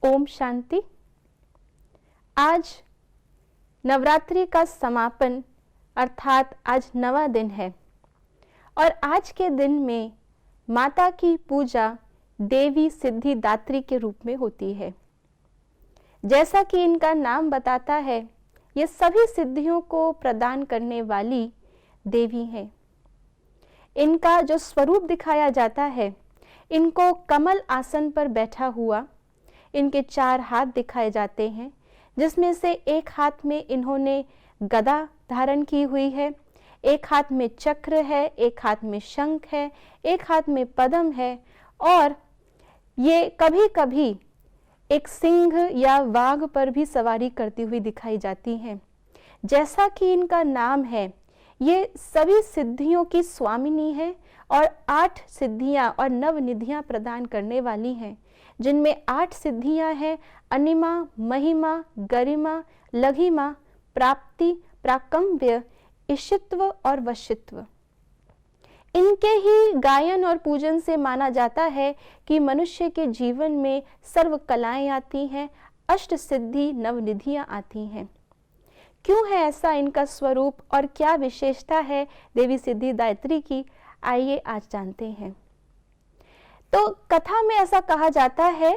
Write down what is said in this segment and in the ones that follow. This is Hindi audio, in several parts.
ओम शांति। आज नवरात्रि का समापन अर्थात आज नवा दिन है और आज के दिन में माता की पूजा देवी सिद्धिदात्री के रूप में होती है। जैसा कि इनका नाम बताता है, ये सभी सिद्धियों को प्रदान करने वाली देवी हैं। इनका जो स्वरूप दिखाया जाता है, इनको कमल आसन पर बैठा हुआ इनके 4 हाथ दिखाए जाते हैं, जिसमें से एक हाथ में इन्होंने गदा धारण की हुई है, एक हाथ में चक्र है, एक हाथ में शंख है, एक हाथ में पद्म है और ये कभी कभी एक सिंह या वाघ पर भी सवारी करती हुई दिखाई जाती हैं। जैसा कि इनका नाम है, ये सभी सिद्धियों की स्वामिनी है और 8 सिद्धियां और नवनिधियां प्रदान करने वाली हैं, जिनमें 8 सिद्धियां हैं: अनिमा, महिमा, गरिमा, लघिमा, प्राप्ति, प्राकम्भ्य, ईशित्व और वशित्व। इनके ही गायन और पूजन से माना जाता है कि मनुष्य के जीवन में सर्व कलाएं आती हैं, अष्ट सिद्धि नवनिधियां आती हैं। क्यों है ऐसा इनका स्वरूप और क्या विशेषता है देवी सिद्धिदात्री की, आइए आज जानते हैं। तो कथा में ऐसा कहा जाता है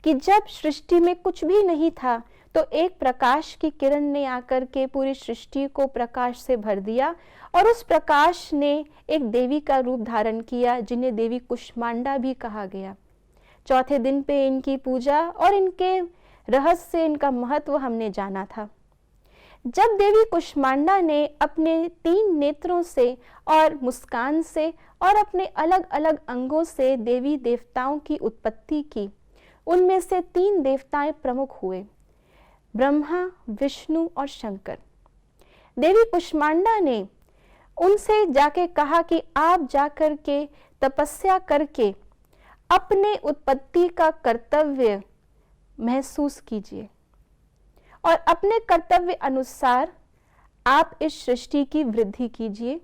कि जब सृष्टि में कुछ भी नहीं था तो एक प्रकाश की किरण ने आकर के पूरी सृष्टि को प्रकाश से भर दिया और उस प्रकाश ने एक देवी का रूप धारण किया, जिन्हें देवी कुष्मांडा भी कहा गया। चौथे दिन पे इनकी पूजा और इनके रहस्य, इनका महत्व हमने जाना था। जब देवी कुष्मांडा ने अपने 3 नेत्रों से और मुस्कान से और अपने अलग अलग अंगों से देवी देवताओं की उत्पत्ति की, उनमें से 3 देवताएं प्रमुख हुए, ब्रह्मा, विष्णु और शंकर। देवी कुष्मांडा ने उनसे जाके कहा कि आप जाकर के तपस्या करके अपने उत्पत्ति का कर्तव्य महसूस कीजिए और अपने कर्तव्य अनुसार आप इस सृष्टि की वृद्धि कीजिए,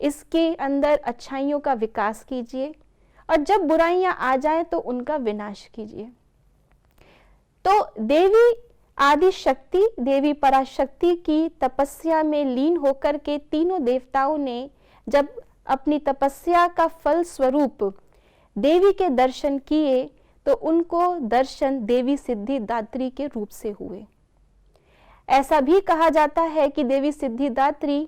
इसके अंदर अच्छाइयों का विकास कीजिए और जब बुराइयां आ जाएं तो उनका विनाश कीजिए। तो देवी आदि शक्ति, देवी पराशक्ति की तपस्या में लीन होकर के तीनों देवताओं ने जब अपनी तपस्या का फल स्वरूप देवी के दर्शन किए तो उनको दर्शन देवी सिद्धिदात्री के रूप से हुए। ऐसा भी कहा जाता है कि देवी सिद्धिदात्री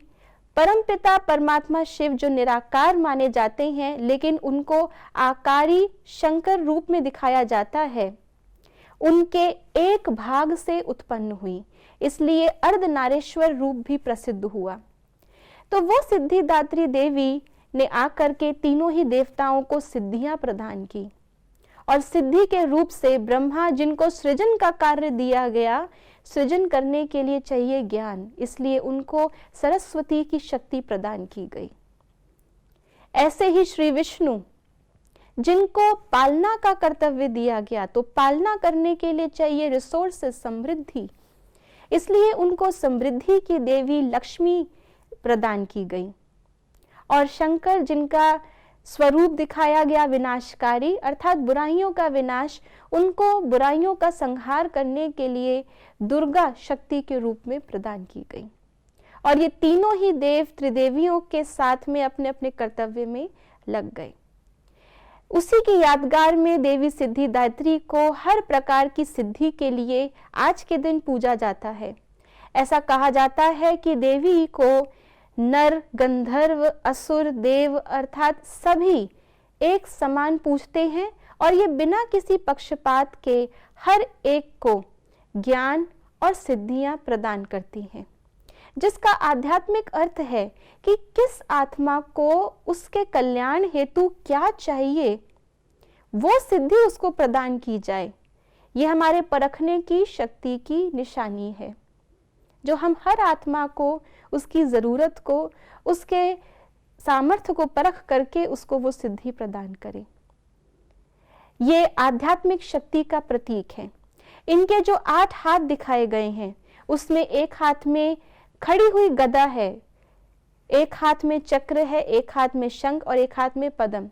परमपिता परमात्मा शिव जो निराकार माने जाते हैं, लेकिन उनको आकारी शंकर रूप में दिखाया जाता है, उनके एक भाग से उत्पन्न हुई, इसलिए अर्धनारेश्वर रूप भी प्रसिद्ध हुआ। तो वो सिद्धिदात्री देवी ने आकर के तीनों ही देवताओं को सिद्धियां प्रदान की और सिद्धि के रूप से ब्रह्मा, जिनको सृजन का कार्य दिया गया, सृजन करने के लिए चाहिए ज्ञान, इसलिए उनको सरस्वती की शक्ति प्रदान की गई। ऐसे ही श्री विष्णु, जिनको पालना का कर्तव्य दिया गया, तो पालना करने के लिए चाहिए रिसोर्सेस, समृद्धि, इसलिए उनको समृद्धि की देवी लक्ष्मी प्रदान की गई। और शंकर, जिनका स्वरूप दिखाया गया विनाशकारी अर्थात बुराइयों का विनाश, उनको बुराइयों का संहार करने के लिए दुर्गा शक्ति के रूप में प्रदान की गई। और ये तीनों ही देव त्रिदेवियों के साथ में अपने अपने कर्तव्य में लग गए। उसी की यादगार में देवी सिद्धिदात्री को हर प्रकार की सिद्धि के लिए आज के दिन पूजा जाता है। ऐसा कहा जाता है कि देवी को नर, गंधर्व, असुर, देव अर्थात सभी एक समान पूजते हैं और ये बिना किसी पक्षपात के हर एक को ज्ञान और सिद्धियां प्रदान करती हैं, जिसका आध्यात्मिक अर्थ है कि किस आत्मा को उसके कल्याण हेतु क्या चाहिए, वो सिद्धि उसको प्रदान की जाए। ये हमारे परखने की शक्ति की निशानी है, जो हम हर आत्मा को उसकी जरूरत को, उसके सामर्थ्य को परख करके उसको वो सिद्धि प्रदान करें। ये आध्यात्मिक शक्ति का प्रतीक है। इनके जो 8 हाथ दिखाए गए हैं, उसमें एक हाथ में खड़ी हुई गदा है, एक हाथ में चक्र है, एक हाथ में शंख और एक हाथ में पद्म।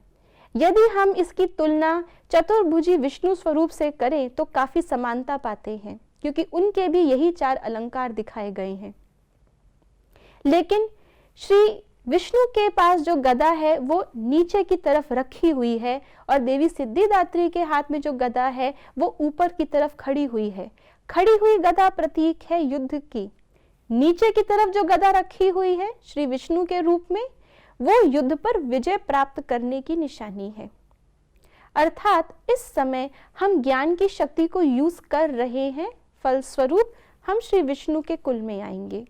यदि हम इसकी तुलना चतुर्भुजी विष्णु स्वरूप से करें तो काफी समानता पाते हैं, क्योंकि उनके भी यही 4 अलंकार दिखाए गए हैं। लेकिन श्री विष्णु के पास जो गदा है वो नीचे की तरफ रखी हुई है, और देवी सिद्धिदात्री के हाथ में जो गदा है वो ऊपर की तरफ खड़ी हुई है। खड़ी हुई गदा प्रतीक है युद्ध की। नीचे की तरफ जो गदा रखी हुई है श्री विष्णु के रूप में, वो युद्ध पर विजय प्राप्त करने की निशानी है। अर्थात इस समय हम ज्ञान की शक्ति को यूज कर रहे हैं, फलस्वरूप हम श्री विष्णु के कुल में आएंगे।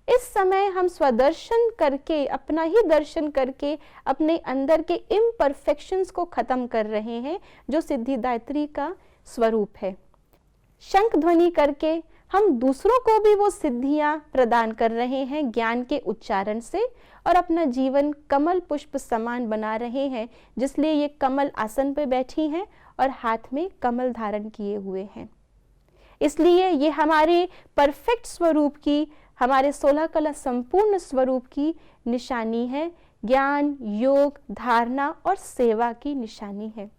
इस समय हम स्वदर्शन करके, अपना ही दर्शन करके अपने अंदर के इम्परफेक्शंस को खत्म कर रहे हैं, जो सिद्धिदात्री का स्वरूप है। शंख ध्वनि करके हम दूसरों को भी वो सिद्धियां प्रदान कर रहे हैं ज्ञान के उच्चारण से, और अपना जीवन कमल पुष्प समान बना रहे हैं, जिसलिए ये कमल आसन पे बैठी हैं और हाथ में कमल धारण किए हुए हैं। इसलिए ये हमारे परफेक्ट स्वरूप की, हमारे 16 कला संपूर्ण स्वरूप की निशानी है। ज्ञान, योग, धारणा और सेवा की निशानी है।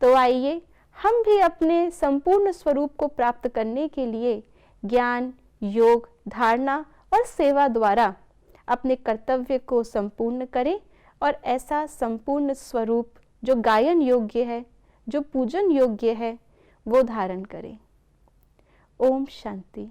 तो आइए हम भी अपने संपूर्ण स्वरूप को प्राप्त करने के लिए ज्ञान, योग, धारणा और सेवा द्वारा अपने कर्तव्य को संपूर्ण करें, और ऐसा संपूर्ण स्वरूप जो गायन योग्य है, जो पूजन योग्य है, वो धारण करें। ओम शांति।